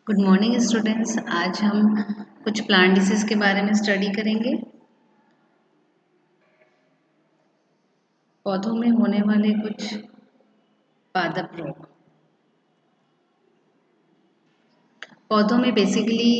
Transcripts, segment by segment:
Good morning students. आज हम कुछ प्लांट डिसीज के बारे में स्टडी करेंगे। पौधों में होने वाले कुछ पादप रोग। पौधों में बेसिकली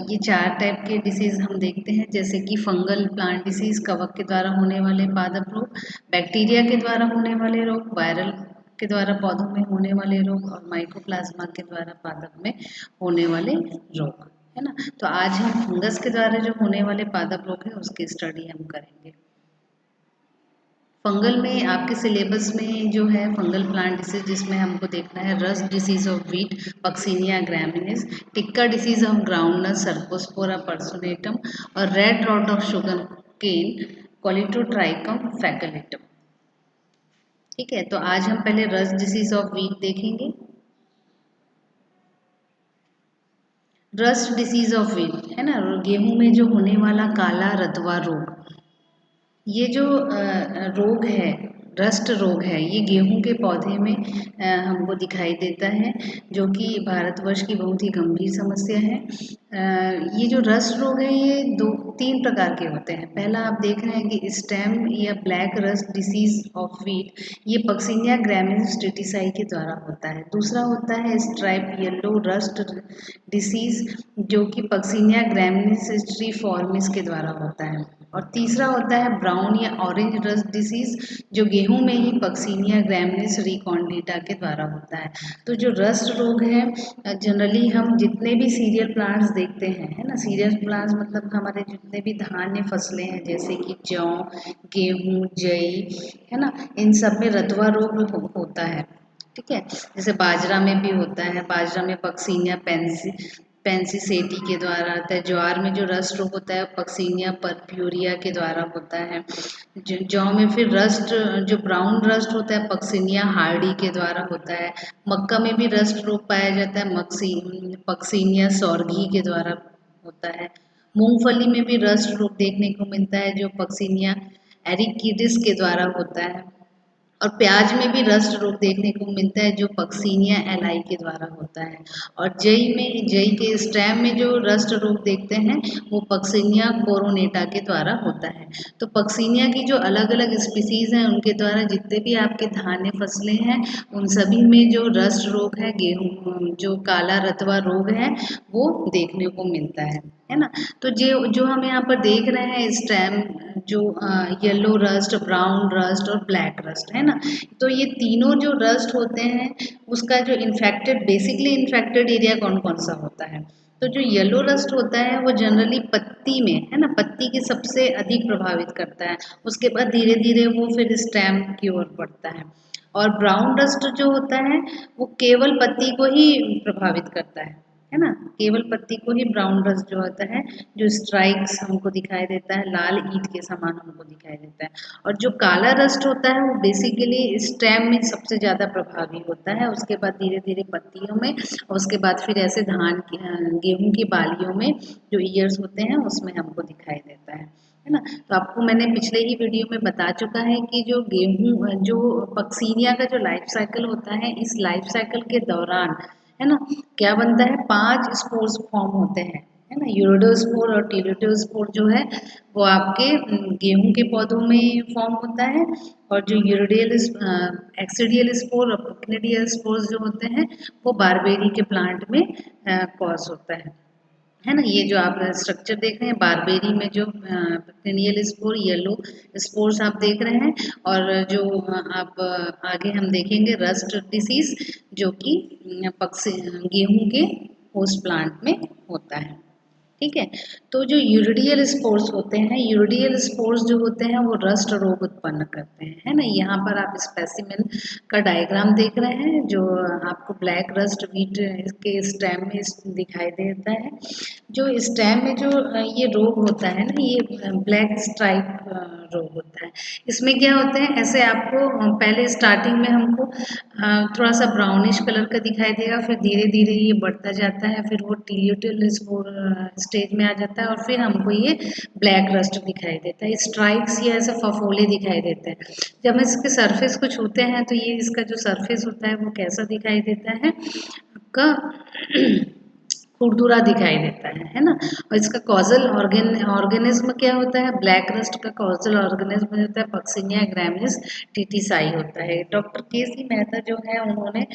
ये 4 टाइप के डिसीज हम देखते हैं, जैसे कि फंगल प्लांट डिसीज, कवक के द्वारा होने वाले पादप रोग, बैक्टीरिया के द्वारा होने वाले रोग, वायरल के द्वारा पौधों में होने वाले रोग और माइकोप्लाज्मा के द्वारा पादप में होने वाले रोग, है ना। तो आज हम फंगस के द्वारा जो होने वाले पादप रोग है उसकी स्टडी हम करेंगे। फंगल में आपके सिलेबस में जो है फंगल प्लांट डिसीज, जिसमें हमको देखना है rust disease of wheat, puccinia graminis, tikka disease of groundnut, cercospora personatum और red rot of sugarcane, colletotrichum falcatum. ठीक है, तो आज हम पहले रस्ट डिसीज ऑफ वीट देखेंगे। रस्ट डिसीज ऑफ वीट है ना, गेहूं में जो होने वाला काला रतवा रोग। ये जो रोग है, रस्ट रोग है, ये गेहूं के पौधे में हमको दिखाई देता है, जो कि भारतवर्ष की बहुत ही गंभीर समस्या है। ये जो रस्ट रोग है ये 2-3 प्रकार के होते हैं। पहला आप देख रहे हैं कि स्टेम या black rust disease of wheat, ये पक्सिनिया ग्रामिनीज टिटिसाई के द्वारा होता है। दूसरा होता है स्ट्राइप येलो रस्ट डिसीज, जो कि पक्सिनिया ग्रामिनीज स्ट्रीफॉर्मिस के द्वारा होता है। और तीसरा होता है ब्राउन या ऑरेंज रस्ट डिसीज, जो गेहूं में ही पक्सिनिया ग्रामिनीज रिकॉर्डेटा के द्वारा होता है। तो जो रस्ट रोग है, जनरली हम जितने भी सीरियल प्लांट्स देखते हैं, है ना, सीरियल प्लांट्स मतलब हमारे जितने भी धान्य फसलें हैं, जैसे कि जौ, गेहूं, जई, है ना, इन सब में रतवा रोग होता है। ठीक है, जैसे बाजरा में भी होता है, बाजरा में पक्सिनिया पेंसिसेटी के द्वारा आता है। ज्वार में जो रस्ट रोग होता है पक्सिनिया परप्यूरिया के द्वारा होता है। जौ में फिर रस्ट, जो ब्राउन रस्ट होता है पक्सिनिया हार्डी के द्वारा होता है। मक्का में भी रस्ट रोग पाया जाता है, पक्सिनिया सॉर्गी के द्वारा होता है। मूंगफली में भी रस्ट रोग देखने को मिलता है, जो पक्सिनिया एरिकिडिस के द्वारा होता है। और प्याज में भी रस्ट रोग देखने को मिलता है, जो पक्सिनिया एलाई के द्वारा होता है। और जई के स्टेम में जो रस्ट रोग देखते हैं वो पक्सिनिया कोरोनेटा के द्वारा होता है। तो पक्सिनिया की जो अलग अलग स्पीसीज हैं उनके द्वारा जितने भी आपके धान्य फसलें हैं उन सभी में जो रस्ट रोग है, गेहूँ जो काला रतवा रोग है, वो देखने को मिलता है ना। तो जो हम यहाँ पर देख रहे हैं स्टेम, जो येलो रस्ट, ब्राउन रस्ट और ब्लैक रस्ट, है ना। तो ये तीनों जो रस्ट होते हैं उसका जो बेसिकली इन्फेक्टेड एरिया कौन कौन सा होता है। तो जो येलो रस्ट होता है वो जनरली पत्ती में, है ना, पत्ती के सबसे अधिक प्रभावित करता है। उसके बाद धीरे धीरे वो फिर स्टेम की ओर बढ़ता है। और ब्राउन रस्ट जो होता है वो केवल पत्ती को ही प्रभावित करता है ना, केवल पत्ती को ही ब्राउन रस्ट जो होता है, जो स्ट्राइक्स हमको दिखाई देता है, लाल ईंट के समान हमको दिखाई देता है। और जो काला रस्ट होता है वो बेसिकली स्टेम में सबसे ज़्यादा प्रभावी होता है, उसके बाद धीरे धीरे पत्तियों में, और उसके बाद फिर ऐसे गेहूं की बालियों में जो ईयर्स होते हैं उसमें हमको दिखाई देता है ना। तो आपको मैंने पिछले ही वीडियो में बता चुका है कि जो गेहूं, जो पक्सिनिया का जो लाइफ साइकिल होता है, इस लाइफ साइकिल के दौरान, है ना, क्या बनता है, 5 स्पोर्स फॉर्म होते हैं, है ना। यूरोडोस्पोर और टीरोडोस्पोर जो है वो आपके गेहूं के पौधों में फॉर्म होता है। और जो यूरोडियल एक्सिडियल स्पोर और प्रोक्नेडियल स्पोर्स जो होते हैं वो बारबेरी के प्लांट में कॉज होता है ना। ये जो आप स्ट्रक्चर देख रहे हैं बारबेरी में, जो पेनियल स्पोर, येलो स्पोर्स आप देख रहे हैं, और जो आप आगे हम देखेंगे रस्ट डिसीज, जो कि गेहूं के होस्ट प्लांट में होता है। ठीक है, तो जो यूरिडियल स्पोर्स होते हैं, यूरिडियल स्पोर्स जो होते हैं वो रस्ट रोग उत्पन्न करते हैं, है ना। यहाँ पर आप स्पेसिमेन का डायग्राम देख रहे हैं, जो आपको ब्लैक रस्ट वीट के स्टेम में दिखाई देता है। जो स्टेम में जो ये रोग होता है ना, ये ब्लैक स्ट्राइप रोग होता है। इसमें क्या होता है, ऐसे आपको पहले स्टार्टिंग में हमको थोड़ा सा ब्राउनिश कलर का दिखाई देगा, फिर धीरे धीरे ये बढ़ता जाता है, फिर वो टीलियोटिल स्टेज में आ जाता है, और फिर हमको ये ब्लैक रस्ट दिखाई देता है, स्ट्राइक्स या ऐसे फफोले दिखाई देते हैं। जब हम इसके सरफेस को छूते हैं तो ये इसका जो सरफेस होता है वो कैसा दिखाई देता है आपका खुरदुरा दिखाई देता है ना। और इसका कॉजल ऑर्गेनिज्म क्या होता है, ब्लैक रस्ट का कॉजल ऑर्गेनिज्म होता है पक्सिनिया ग्रैमिनिस टीटीसाई होता है। डॉक्टर के सी मेहता जो है उन्होंने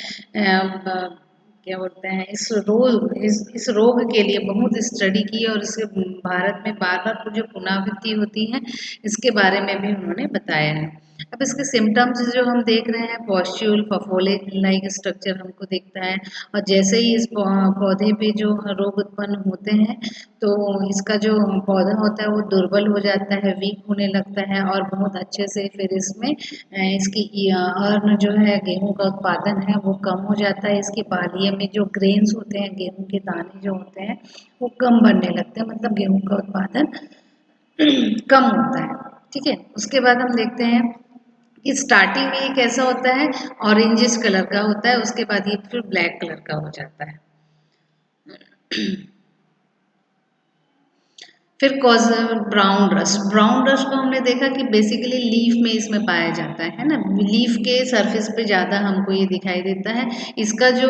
क्या बोलते हैं इस रोग के लिए बहुत स्टडी की और इसे भारत में बार बार जो पुनरावृत्ति होती है इसके बारे में भी उन्होंने बताया है। अब इसके सिम्टम्स जो हम देख रहे हैं, पॉस्ट्यूल फफोले लाइक स्ट्रक्चर हमको दिखता है, और जैसे ही इस पौधे पे जो रोग उत्पन्न होते हैं तो इसका जो पौधा होता है वो दुर्बल हो जाता है, वीक होने लगता है, और बहुत अच्छे से फिर इसमें इसकी अर्न जो है गेहूं का उत्पादन है वो कम हो जाता है। इसकी बालिये में जो ग्रेन्स होते हैं, गेहूं के दाने जो होते हैं वो कम बनने लगते हैं, मतलब गेहूं का उत्पादन कम होता है। ठीक है, उसके बाद हम देखते हैं कि स्टार्टिंग में ये कैसा होता है, ऑरेंजिश कलर का होता है, उसके बाद ये फिर ब्लैक कलर का हो जाता है। फिर कॉज ब्राउन रस्ट को हमने देखा कि बेसिकली लीफ में इसमें पाया जाता है ना, लीफ के सरफेस पे ज़्यादा हमको ये दिखाई देता है। इसका जो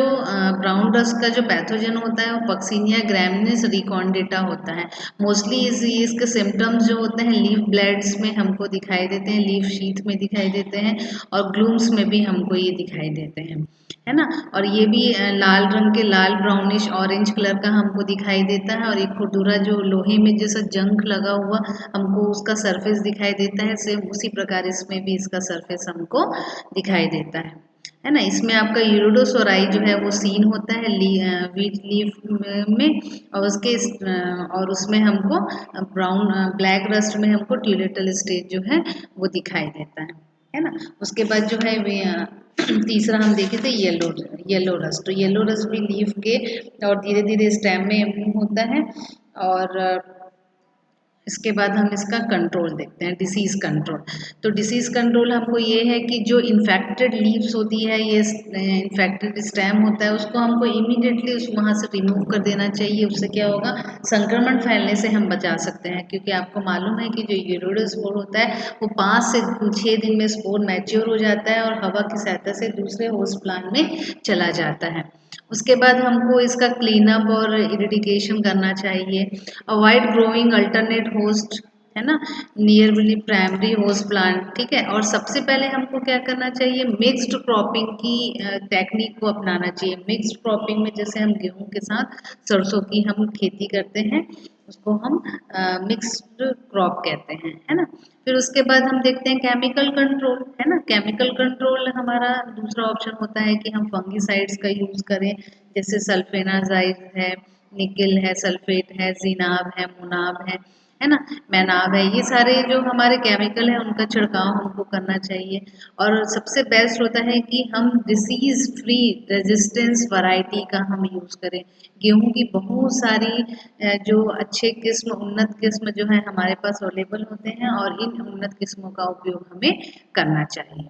ब्राउन रस्ट का जो पैथोजन होता है वो पक्सिनिया ग्रैमिनिस रिकॉन्डेटा होता है। मोस्टली इसके सिम्टम्स जो होते हैं लीफ ब्लेड्स में हमको दिखाई देते हैं, लीफ शीथ में दिखाई देते हैं, और ग्लूम्स में भी हमको ये दिखाई देते हैं, है ना। और ये भी लाल रंग के, लाल ब्राउनिश ऑरेंज कलर का हमको दिखाई देता है, और एक खुरदुरा जो लोहे में जैसा जंग लगा हुआ हमको उसका सरफेस दिखाई देता है, सेम उसी प्रकार इसमें भी इसका सरफेस हमको दिखाई देता है ना। इसमें आपका यूरोडोसोराई जो है वो सीन होता है वीट लीफ में, और और उसमें हमको ब्राउन ब्लैक रस्ट में हमको ट्यूलेटल स्टेज जो है वो दिखाई देता है ना। उसके बाद जो है तीसरा हम देखे थे येलो रस्ट। तो येलो रस्ट भी लीफ के और धीरे धीरे स्टेम में मूव होता है। और इसके बाद हम इसका कंट्रोल देखते हैं, डिसीज़ कंट्रोल। तो डिसीज़ कंट्रोल हमको ये है कि जो इन्फेक्टेड लीव्स होती है, ये इन्फेक्टेड स्टेम होता है, उसको हमको इमीडिएटली वहाँ से रिमूव कर देना चाहिए। उससे क्या होगा, संक्रमण फैलने से हम बचा सकते हैं, क्योंकि आपको मालूम है कि जो यूरोडोस्पोर होता है वो 5 से 6 दिन में स्पोर मैच्योर हो जाता है और हवा की सहायता से दूसरे होस्ट प्लांट में चला जाता है। उसके बाद हमको इसका क्लीन अप और इरिडिकेशन करना चाहिए। अवॉइड ग्रोइंग अल्टरनेट होस्ट, है ना, नियरली प्राइमरी होस्ट प्लांट। ठीक है, और सबसे पहले हमको क्या करना चाहिए, मिक्स्ड क्रॉपिंग की टेक्निक को अपनाना चाहिए। मिक्स्ड क्रॉपिंग में जैसे हम गेहूं के साथ सरसों की हम खेती करते हैं, उसको हम मिक्स्ड क्रॉप कहते हैं, है ना। फिर उसके बाद हम देखते हैं केमिकल कंट्रोल, है ना। केमिकल कंट्रोल हमारा दूसरा ऑप्शन होता है कि हम फंगीसाइड्स का यूज़ करें, जैसे सल्फेनाजाइड है, निकिल है, सल्फेट है, जिनाब है, मुनाब है ना, मैनाब है। ये सारे जो हमारे केमिकल हैं उनका छिड़काव हमको करना चाहिए। और सबसे बेस्ट होता है कि हम डिसीज फ्री रेजिस्टेंस वैरायटी का हम यूज़ करें। गेहूं की बहुत सारी जो अच्छे किस्म, उन्नत किस्म जो है हमारे पास अवेलेबल होते हैं, और इन उन्नत किस्मों का उपयोग हमें करना चाहिए।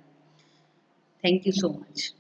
Thank you so much.